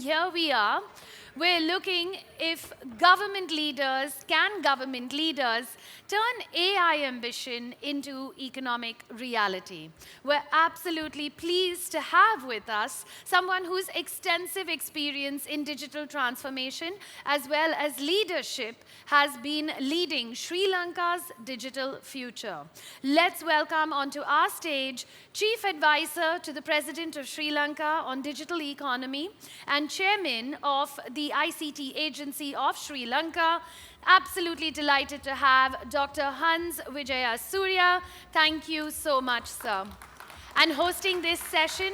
Here we are. We're looking if government leaders, can government leaders turn AI ambition into economic reality? We're absolutely pleased to have with us someone whose extensive experience in digital transformation as well as leadership has been leading Sri Lanka's digital future. Let's welcome onto our stage Chief Advisor to the President of Sri Lanka on Digital Economy and Chairman of the ICT Agency of Sri Lanka. Absolutely delighted to have Dr. Hans Wijayasuriya. Thank you so much, sir. And hosting this session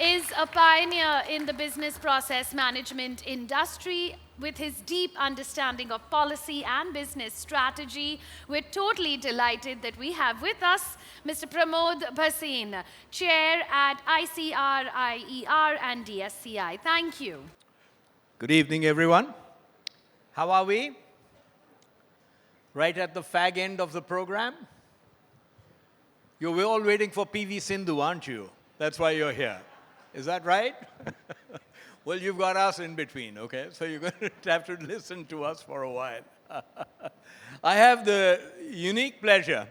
is a pioneer in the business process management industry with his deep understanding of policy and business strategy. We're totally delighted that we have with us Mr. Pramod Basin, Chair at ICRI and DSCI. Thank you. Good evening, everyone. How are we? Right at the fag end of the program? You're all waiting for PV Sindhu, aren't you? That's why you're here. Is that right? Well, you've got us in between, okay? So you're going to have to listen to us for a while. I have the unique pleasure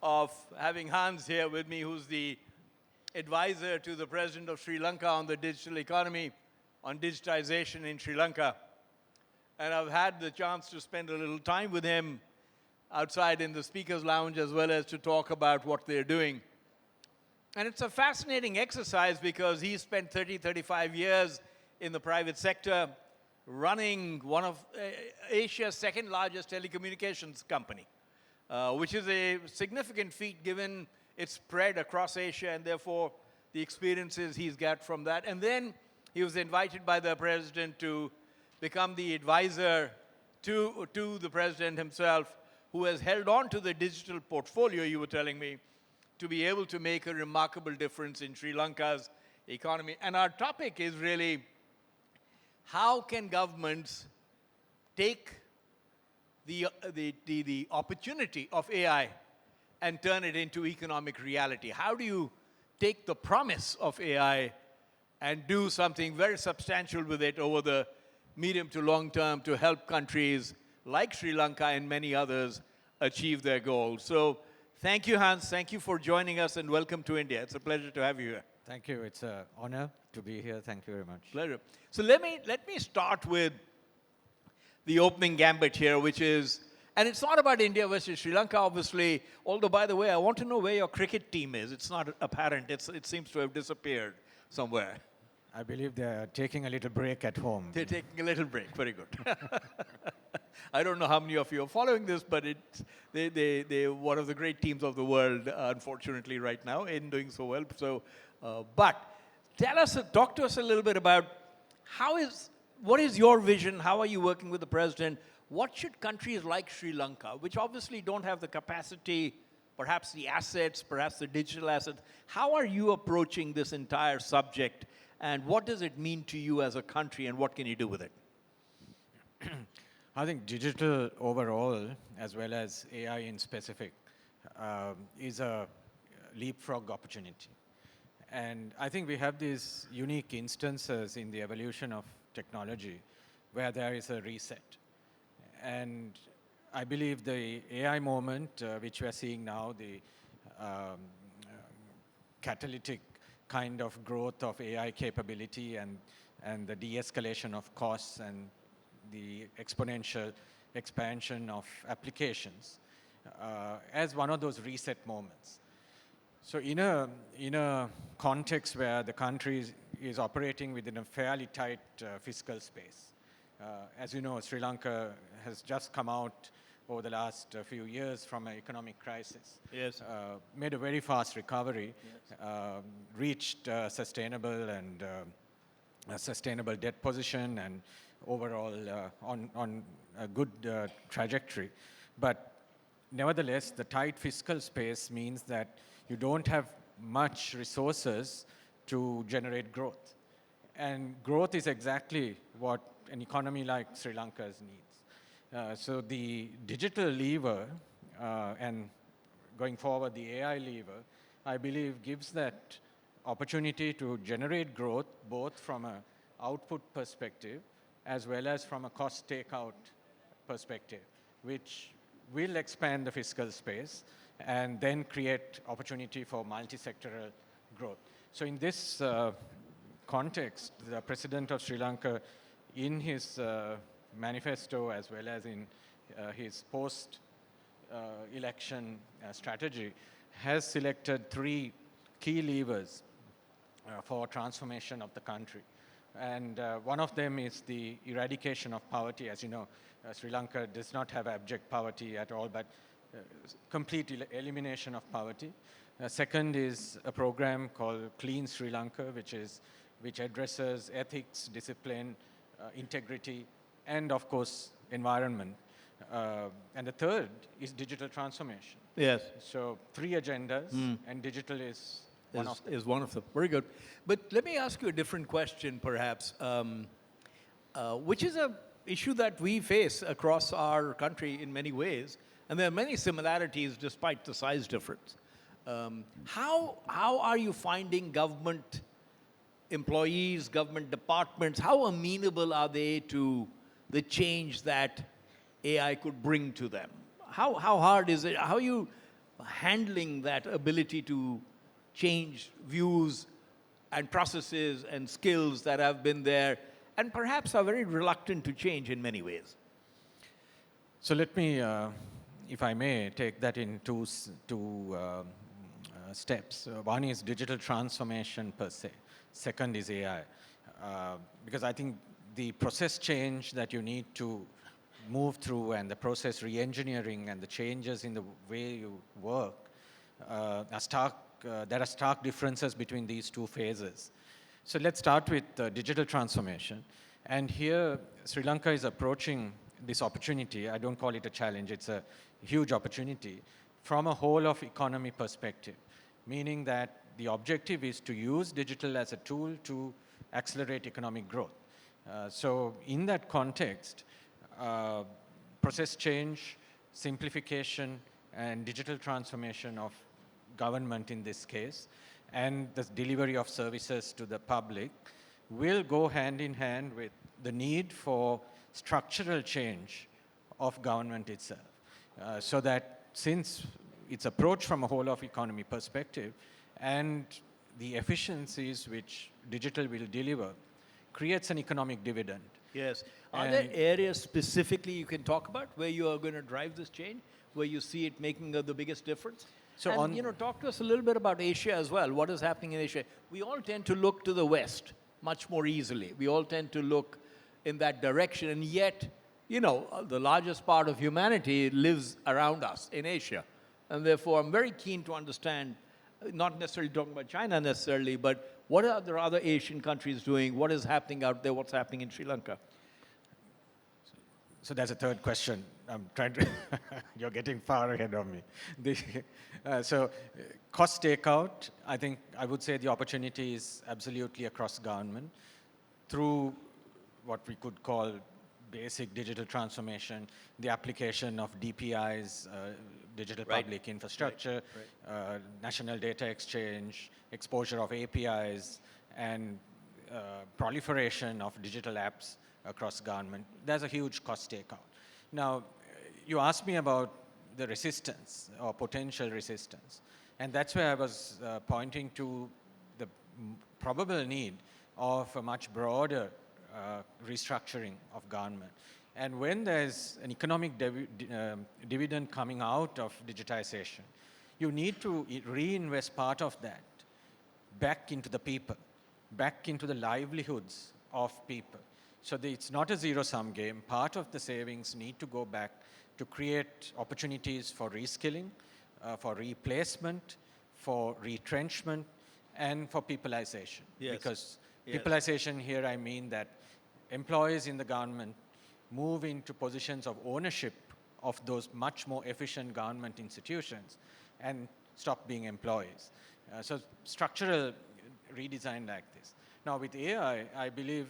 of having Hans here with me, who's the advisor to the President of Sri Lanka on the digital economy, on digitization in Sri Lanka. And I've had the chance to spend a little time with him outside in the speaker's lounge as well as to talk about what they're doing. And it's a fascinating exercise because he spent 35 years in the private sector running one of Asia's second largest telecommunications company, which is a significant feat given its spread across Asia and therefore the experiences he's got from that. And then he was invited by the president to become the advisor to the president himself, who has held on to the digital portfolio, you were telling me, to be able to make a remarkable difference in Sri Lanka's economy. And our topic is really, how can governments take the opportunity of AI and turn it into economic reality? How do you take the promise of AI and do something very substantial with it over the medium to long term to help countries like Sri Lanka and many others achieve their goals? So thank you, Hans. Thank you for joining us and welcome to India. It's a pleasure to have you here. Thank you. It's an honor to be here. Thank you very much. Pleasure. So let me start with the opening gambit here, which is, and it's not about India versus Sri Lanka, obviously, although, by the way, I want to know where your cricket team is. It's not apparent. It seems to have disappeared somewhere. I believe they're taking a little break at home. They're taking a little break. Very good. I don't know how many of you are following this, but they're one of the great teams of the world, unfortunately, right now, in doing so well. So, but talk to us a little bit about what is your vision? How are you working with the president? What should countries like Sri Lanka, which obviously don't have the capacity, perhaps the assets, perhaps the digital assets, how are you approaching this entire subject? And what does it mean to you as a country, and what can you do with it? I think digital overall, as well as AI in specific, is a leapfrog opportunity. And I think we have these unique instances in the evolution of technology where there is a reset. And I believe the AI moment, which we are seeing now, the catalytic kind of growth of AI capability and the de-escalation of costs and the exponential expansion of applications as one of those reset moments. So in a context where the country is operating within a fairly tight fiscal space, as you know, Sri Lanka has just come out over the last few years from an economic crisis. Yes. Made a very fast recovery, yes. Reached sustainable and a sustainable debt position and overall on a good trajectory. But nevertheless, the tight fiscal space means that you don't have much resources to generate growth. And growth is exactly what an economy like Sri Lanka's needs. So the digital lever and going forward the AI lever, I believe gives that opportunity to generate growth both from a output perspective as well as from a cost takeout perspective, which will expand the fiscal space and then create opportunity for multi-sectoral growth. So in this context, the President of Sri Lanka, in his manifesto as well as in his post-election strategy, has selected 3 key levers for transformation of the country. And one of them is the eradication of poverty. As you know, Sri Lanka does not have abject poverty at all, but complete elimination of poverty. Second is a program called Clean Sri Lanka, which addresses ethics, discipline, integrity, and of course, environment. And the third is digital transformation. Yes. So 3 agendas, and digital is one of them. Very good. But let me ask you a different question, perhaps, which is an issue that we face across our country in many ways, and there are many similarities despite the size difference. How are you finding government employees, government departments, how amenable are they to the change that AI could bring to them? How hard is it? How are you handling that ability to change views and processes and skills that have been there and perhaps are very reluctant to change in many ways? So let me, if I may, take that in two steps. One is digital transformation per se. Second is AI. Because I think the process change that you need to move through and the process re-engineering and the changes in the way you work there are stark differences between these 2 phases. So let's start with digital transformation. And here, Sri Lanka is approaching this opportunity. I don't call it a challenge, it's a huge opportunity from a whole of economy perspective, meaning that the objective is to use digital as a tool to accelerate economic growth. So in that context, process change, simplification, and digital transformation of government in this case, and the delivery of services to the public will go hand in hand with the need for structural change of government itself. So that since it's approached from a whole of economy perspective and the efficiencies which digital will deliver creates an economic dividend. Yes. Are there areas specifically you can talk about where you are going to drive this change, where you see it making the biggest difference? So talk to us a little bit about Asia as well. What is happening in Asia? We all tend to look to the West much more easily. We all tend to look in that direction, and yet, the largest part of humanity lives around us in Asia. And therefore, I'm very keen to understand, not necessarily talking about China necessarily, but what are the other Asian countries doing? What is happening out there? What's happening in Sri Lanka? So that's a third question. I'm trying to, you're getting far ahead of me. Cost takeout, I would say the opportunity is absolutely across government through what we could call basic digital transformation, the application of DPIs, digital public infrastructure, national data exchange, exposure of APIs, and proliferation of digital apps across government. There's a huge cost takeout. Now, you asked me about the resistance or potential resistance, and that's where I was pointing to the probable need of a much broader restructuring of government. And when there's an economic dividend coming out of digitization, you need to reinvest part of that back into the people, back into the livelihoods of people. So it's not a zero-sum game. Part of the savings need to go back to create opportunities for reskilling, for replacement, for retrenchment, and for peopleization. Yes. Because peopleization here, I mean that employees in the government move into positions of ownership of those much more efficient government institutions and stop being employees. So structural redesign like this. Now with AI, I believe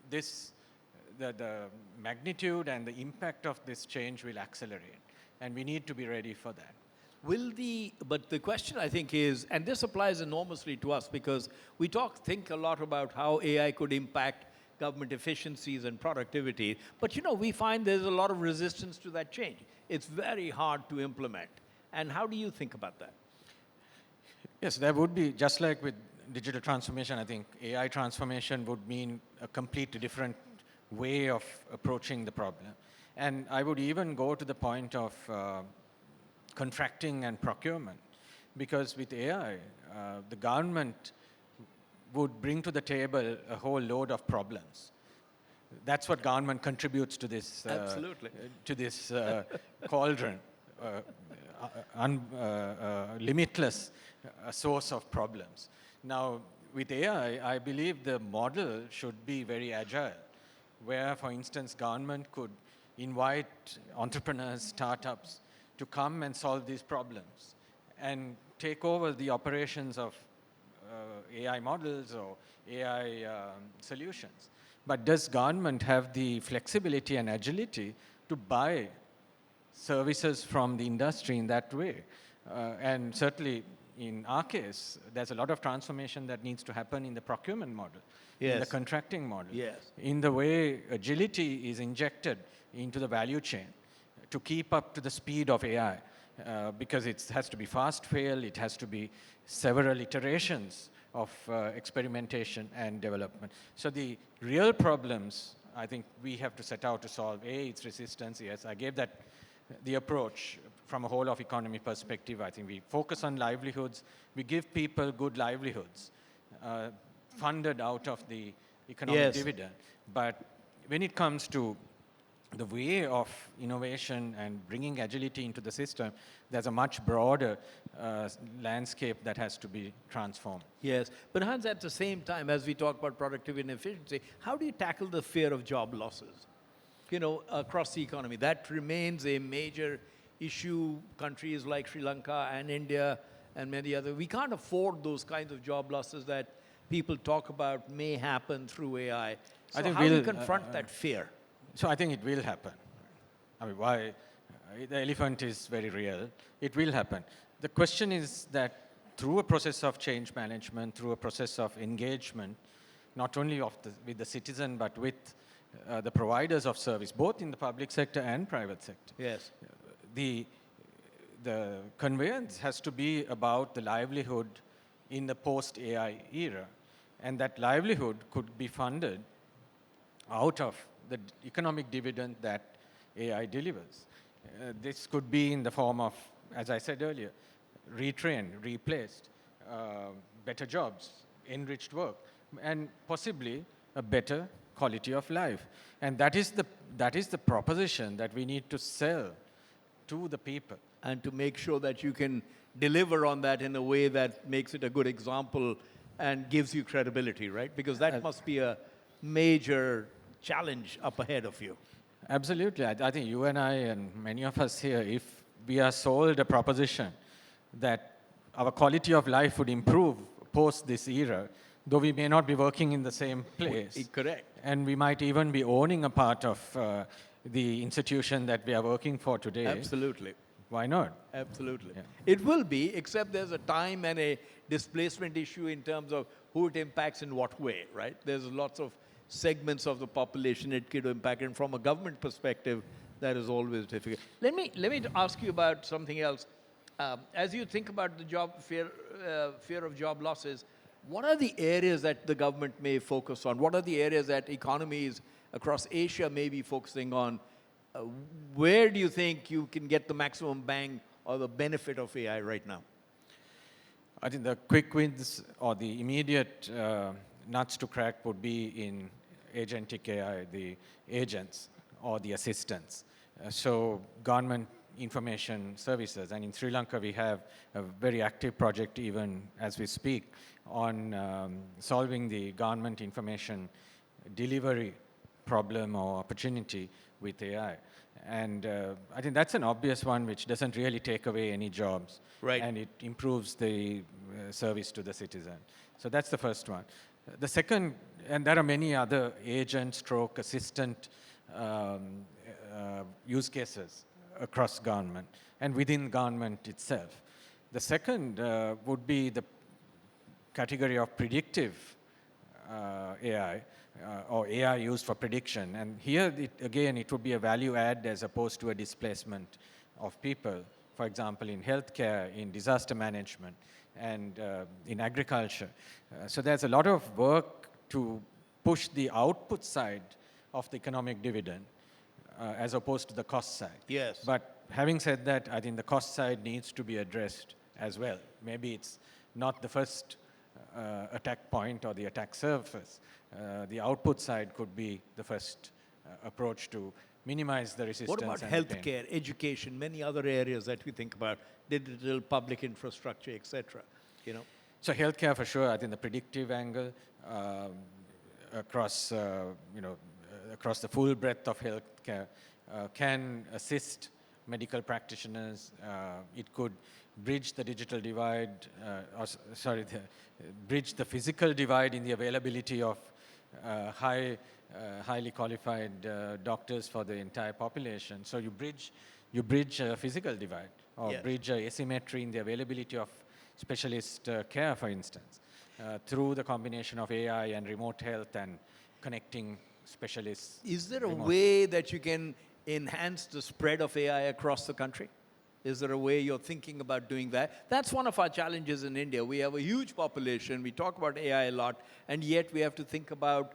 the magnitude and the impact of this change will accelerate, and we need to be ready for that. But the question I think is, and this applies enormously to us because we think a lot about how AI could impact government efficiencies and productivity. But we find there's a lot of resistance to that change. It's very hard to implement. And how do you think about that? Yes, there would be, just like with digital transformation, I think AI transformation would mean a completely different way of approaching the problem. And I would even go to the point of contracting and procurement, because with AI, the government would bring to the table a whole load of problems. That's what government contributes to this, Absolutely. to this cauldron, limitless source of problems. Now, with AI, I believe the model should be very agile, where, for instance, government could invite entrepreneurs, startups, to come and solve these problems and take over the operations of AI models or AI solutions. But does government have the flexibility and agility to buy services from the industry in that way? And certainly, in our case, there's a lot of transformation that needs to happen in the procurement model, in the Yes. contracting model, Yes. in the way agility is injected into the value chain to keep up to the speed of AI, because it has to be fast fail, it has to be several iterations of experimentation and development. So the real problems, I think we have to set out to solve. It's resistance. Yes, I gave that the approach from a whole of economy perspective. I think we focus on livelihoods. We give people good livelihoods, funded out of the economic Yes. dividend. But when it comes to the way of innovation and bringing agility into the system, there's a much broader landscape that has to be transformed. Yes, but Hans, at the same time, as we talk about productivity and efficiency, how do you tackle the fear of job losses? Across the economy, that remains a major issue. Countries like Sri Lanka and India and many other, we can't afford those kinds of job losses that people talk about may happen through AI. So I think how do you we'll, confront that fear? So I think it will happen. I mean, why? The elephant is very real. It will happen. The question is that through a process of change management, through a process of engagement, not only with the citizen, but with the providers of service, both in the public sector and private sector. Yes. The conveyance has to be about the livelihood in the post-AI era. And that livelihood could be funded out of the economic dividend that AI delivers. This could be in the form of, as I said earlier, retrained, replaced, better jobs, enriched work, and possibly a better quality of life. And that is the proposition that we need to sell to the people. And to make sure that you can deliver on that in a way that makes it a good example and gives you credibility, right? Because that must be a major challenge up ahead of you. Absolutely. I think you and I and many of us here, if we are sold a proposition that our quality of life would improve post this era, though we may not be working in the same place. Correct. And we might even be owning a part of the institution that we are working for today. Absolutely. Why not? Absolutely. Yeah. It will be, except there's a time and a displacement issue in terms of who it impacts in what way, right? There's lots of segments of the population it could impact, and from a government perspective, that is always difficult. Let me ask you about something else. As you think about the fear of job losses, what are the areas that the government may focus on? What are the areas that economies across Asia may be focusing on? Where do you think you can get the maximum bang or the benefit of AI right now? I think the quick wins or the immediate nuts to crack would be in agentic AI, the agents or the assistants. So government information services, and in Sri Lanka we have a very active project even as we speak on solving the government information delivery problem or opportunity with AI. And I think that's an obvious one which doesn't really take away any jobs. Right. And it improves the service to the citizen. So that's the first one. The second, and there are many other agent stroke assistant use cases across government and within government itself. The second would be the category of predictive AI or AI used for prediction. And here, again, it would be a value add as opposed to a displacement of people. For example, in healthcare, in disaster management, and in agriculture. So there's a lot of work to push the output side of the economic dividend as opposed to the cost side. Yes. But having said that, I think the cost side needs to be addressed as well. Maybe it's not the first attack point or the attack surface. The output side could be the first approach to minimize the resistance. What about and the pain. healthcare, education, many other areas that we think about, digital public infrastructure, etc. You know? So healthcare for sure. I think the predictive angle across across the full breadth of healthcare can assist medical practitioners. It could bridge the digital divide, bridge the physical divide in the availability of highly qualified doctors for the entire population. So you bridge a physical divide, or Yes. bridge asymmetry in the availability of specialist care, for instance, through the combination of AI and remote health and connecting specialists. Is there a remotely. way that you can enhance the spread of AI across the country? Is there a way you're thinking about doing that? That's one of our challenges in India. We have a huge population. We talk about AI a lot, and yet we have to think about,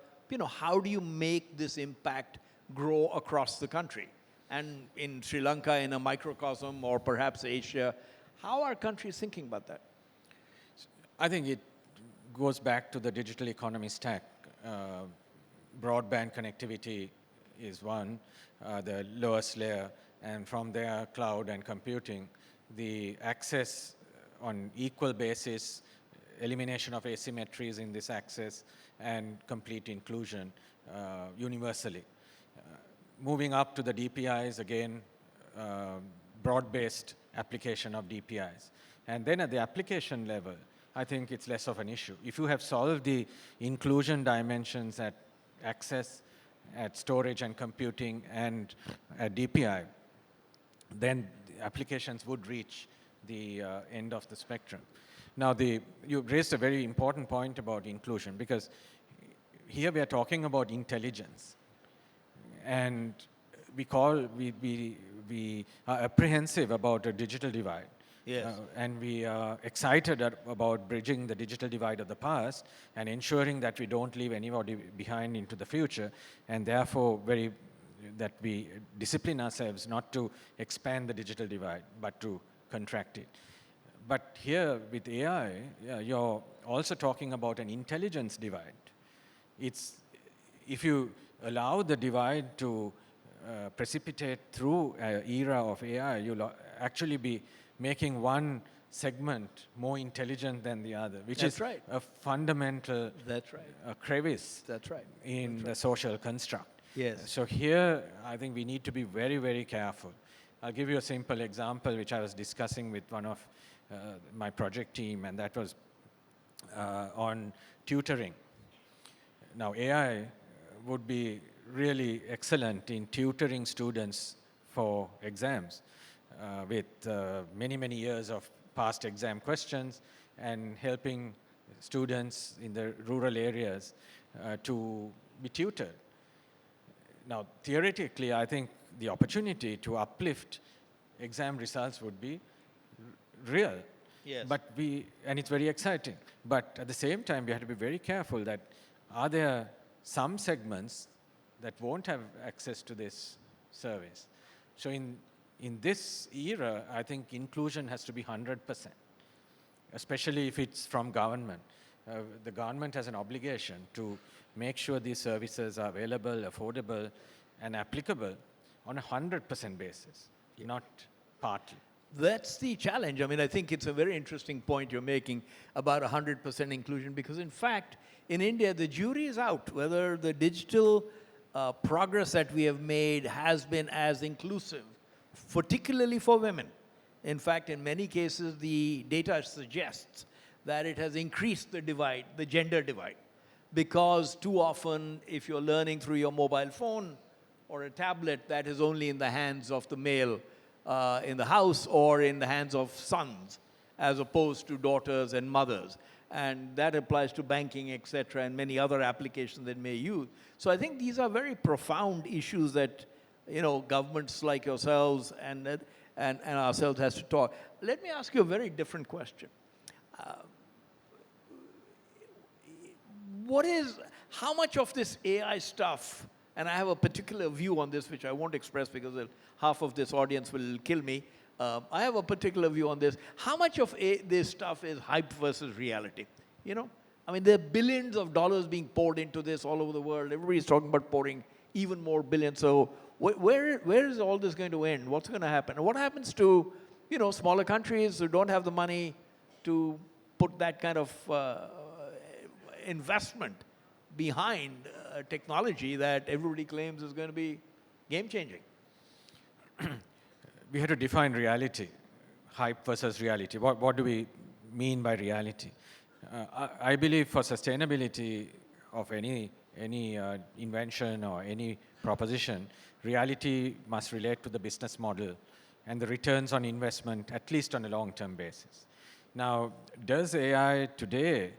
how do you make this impact grow across the country? And in Sri Lanka, in a microcosm, or perhaps Asia, how are countries thinking about that? I think it goes back to the digital economy stack. Broadband connectivity is one, the lowest layer, and from there, cloud and computing. The access on equal basis, elimination of asymmetries in this access, and complete inclusion universally. Moving up to the DPIs, again, broad-based application of DPIs. And then at the application level, I think it's less of an issue. If you have solved the inclusion dimensions at access, at storage and computing, and at DPI, then the applications would reach the end of the spectrum. Now, you raised a very important point about inclusion, because here we are talking about intelligence. And we are apprehensive about a digital divide. Yes. And we are excited about bridging the digital divide of the past and ensuring that we don't leave anybody behind into the future, and therefore that we discipline ourselves not to expand the digital divide, but to contract it. But here with AI, you're also talking about an intelligence divide. If you allow the divide to precipitate through an era of AI, you'll actually be making one segment more intelligent than the other, which That's is right. a fundamental That's right. crevice That's right. in the social construct. Yes. So here, I think we need to be very, very careful. I'll give you a simple example, which I was discussing with one of my project team, and that was on tutoring. Now, AI would be really excellent in tutoring students for exams with many, many years of past exam questions, and helping students in the rural areas to be tutored. Now, theoretically, I think the opportunity to uplift exam results would be real. Yes. And it's very exciting. But at the same time, we have to be very careful that are there some segments that won't have access to this service. So in this era, I think inclusion has to be 100%, especially if it's from government. The government has an obligation to make sure these services are available, affordable, and applicable on a 100% basis, not partly. That's the challenge. I mean, I think it's a very interesting point you're making about 100% inclusion, because in fact, in India, the jury is out whether the digital progress that we have made has been as inclusive, particularly for women. In fact, in many cases, the data suggests that it has increased the divide, the gender divide, because too often, if you're learning through your mobile phone or a tablet, that is only in the hands of the male in the house or in the hands of sons. as opposed to daughters and mothers. And that applies to banking, et cetera, and many other applications that may use. So I think these are very profound issues that, you know, governments like yourselves and ourselves has to talk. Let me ask you a very different question. How much of this AI stuff, and I have a particular view on this which I won't express because half of this audience will kill me. I have a particular view on this. How much of this stuff is hype versus reality? You know, I mean, there are billions of dollars being poured into this all over the world. Everybody's talking about pouring even more billions. So where is all this going to end? What's going to happen? And what happens to, you know, smaller countries who don't have the money to put that kind of investment behind technology that everybody claims is going to be game-changing? We have to define reality, hype versus reality. What do we mean by reality? I believe for sustainability of any invention or any proposition, reality must relate to the business model and the returns on investment, at least on a long-term basis. Now, does AI today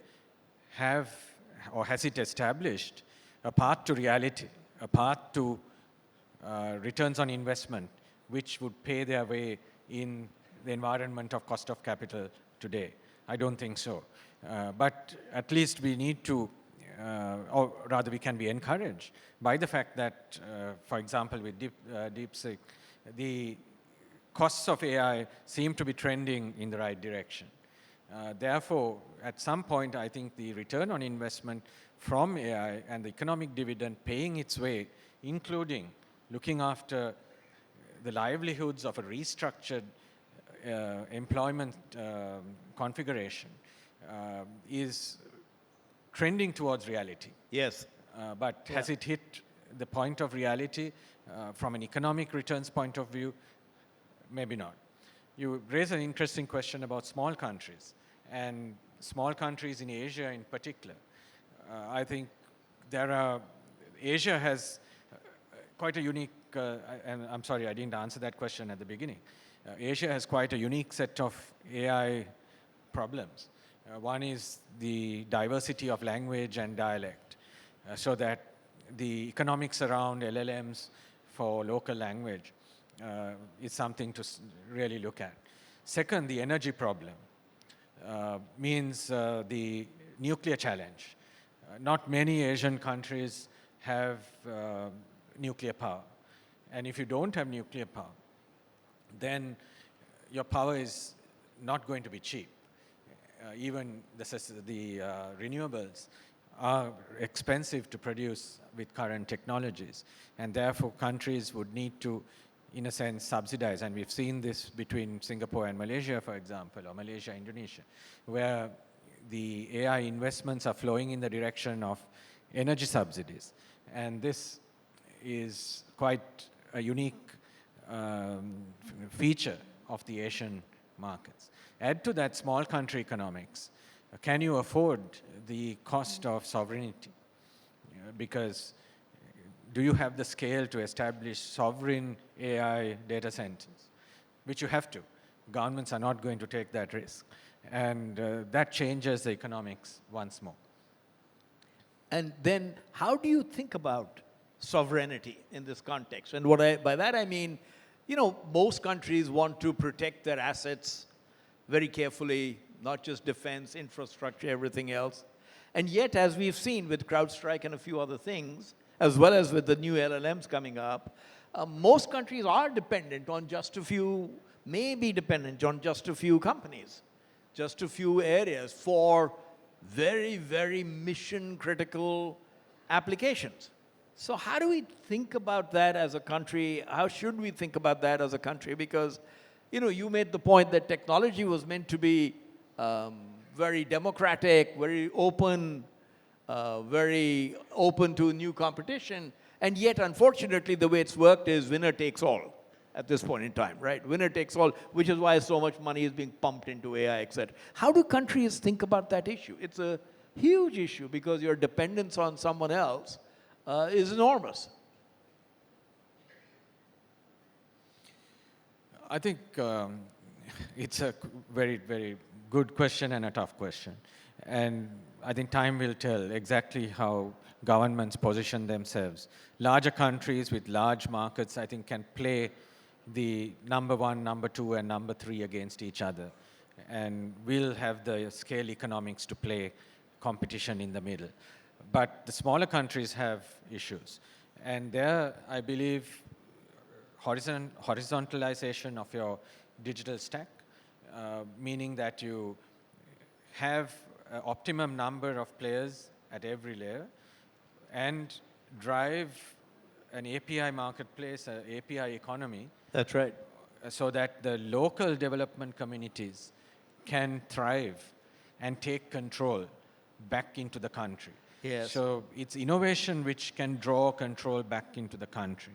have, or has it established, a path to reality, a path to returns on investment, which would pay their way in the environment of cost of capital today? I don't think so. But at least we need to, or rather we can be encouraged by the fact that, for example, with DeepSeek, the costs of AI seem to be trending in the right direction. Therefore, at some point, I think the return on investment from AI and the economic dividend paying its way, including looking after the livelihoods of a restructured employment configuration, is trending towards reality. Yes. But has it hit the point of reality from an economic returns point of view? Maybe not. You raise an interesting question about small countries, and small countries in Asia in particular. I think Asia has quite a unique, and I'm sorry, I didn't answer that question at the beginning. Asia has quite a unique set of AI problems. One is the diversity of language and dialect, so that the economics around LLMs for local language is something to really look at. Second, the energy problem means the nuclear challenge. Not many Asian countries have nuclear power. And if you don't have nuclear power, then your power is not going to be cheap. Even the renewables are expensive to produce with current technologies. And therefore, countries would need to, in a sense, subsidize. And we've seen this between Singapore and Malaysia, for example, or Malaysia, Indonesia, where the AI investments are flowing in the direction of energy subsidies. And this is quite a unique feature of the Asian markets. Add to that small country economics. Can you afford the cost of sovereignty? Because do you have the scale to establish sovereign AI data centers? Which you have to. Governments are not going to take that risk. And that changes the economics once more. And then how do you think about sovereignty in this context? And by that I mean, you know, most countries want to protect their assets very carefully, not just defense, infrastructure, everything else. And yet, as we've seen with CrowdStrike and a few other things, as well as with the new LLMs coming up, most countries are dependent on just a few, may be dependent on just a few companies, just a few areas for very, very mission-critical applications. So how do we think about that as a country? How should we think about that as a country? Because, you know, you made the point that technology was meant to be very democratic, very open to new competition. And yet, unfortunately, the way it's worked is winner takes all at this point in time, right? Winner takes all, which is why so much money is being pumped into AI, et cetera. How do countries think about that issue? It's a huge issue because your dependence on someone else is enormous. I think it's a very, very good question and a tough question. And I think time will tell exactly how governments position themselves. Larger countries with large markets, I think, can play the number one, number two, and number three against each other. And we'll have the scale economics to play competition in the middle. But the smaller countries have issues. And there, I believe, horizontalization of your digital stack, meaning that you have an optimum number of players at every layer and drive an API marketplace, an API economy. That's right. So that the local development communities can thrive and take control back into the country. Yes. So it's innovation which can draw control back into the country.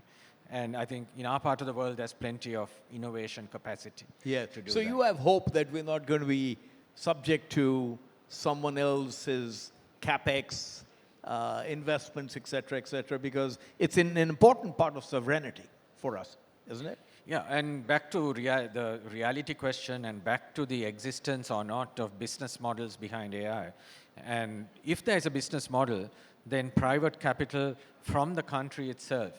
And I think in our part of the world, there's plenty of innovation capacity Yes. to do So that. you have hope that we're not going to be subject to someone else's capex, investments, et cetera, because it's an important part of sovereignty for us, isn't it? Yeah, and back to the reality question and back to the existence or not of business models behind AI. And if there's a business model, then private capital from the country itself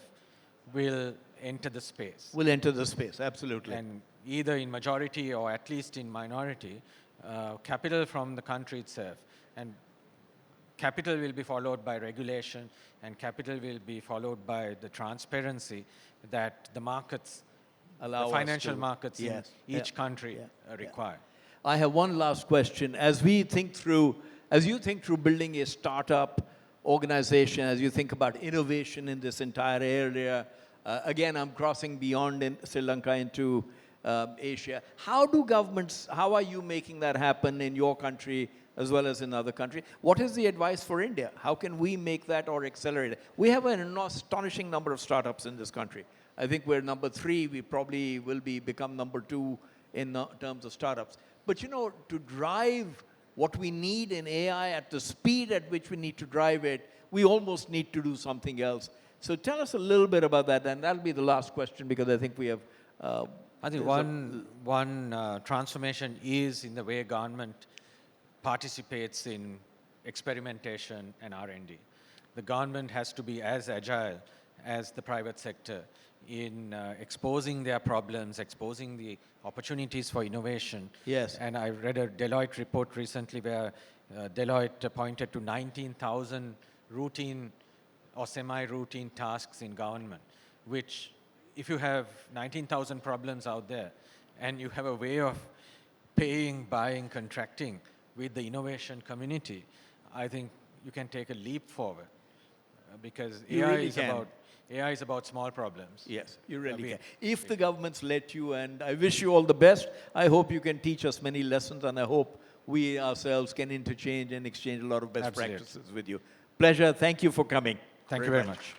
will enter the space. Will enter the space, absolutely. And either in majority or at least in minority, capital from the country itself. And capital will be followed by regulation, and capital will be followed by the transparency that the markets, Allow the us financial to- markets Yes. in each Yeah. country Yeah. require. I have one last question. As you think through building a startup organization, as you think about innovation in this entire area, again, I'm crossing beyond in Sri Lanka into Asia. How are you making that happen in your country as well as in other countries? What is the advice for India? How can we make that or accelerate it? We have an astonishing number of startups in this country. I think we're number 3. We probably will become number 2 in terms of startups. But you know, to drive what we need in AI at the speed at which we need to drive it, we almost need to do something else. So tell us a little bit about that, and that'll be the last question because I think we have. I think one transformation is in the way government participates in experimentation and R&D. The government has to be as agile as the private sector in exposing their problems, exposing the opportunities for innovation. Yes. And I read a Deloitte report recently where Deloitte pointed to 19,000 routine or semi-routine tasks in government, which if you have 19,000 problems out there and you have a way of paying, buying, contracting with the innovation community, I think you can take a leap forward because You AI really is can. AI is about small problems. Yes, you really can. If the governments let you, and I wish you all the best, I hope you can teach us many lessons, and I hope we ourselves can interchange and exchange a lot of best Absolutely. practices with you. Pleasure. Thank you for coming. Thank you very much.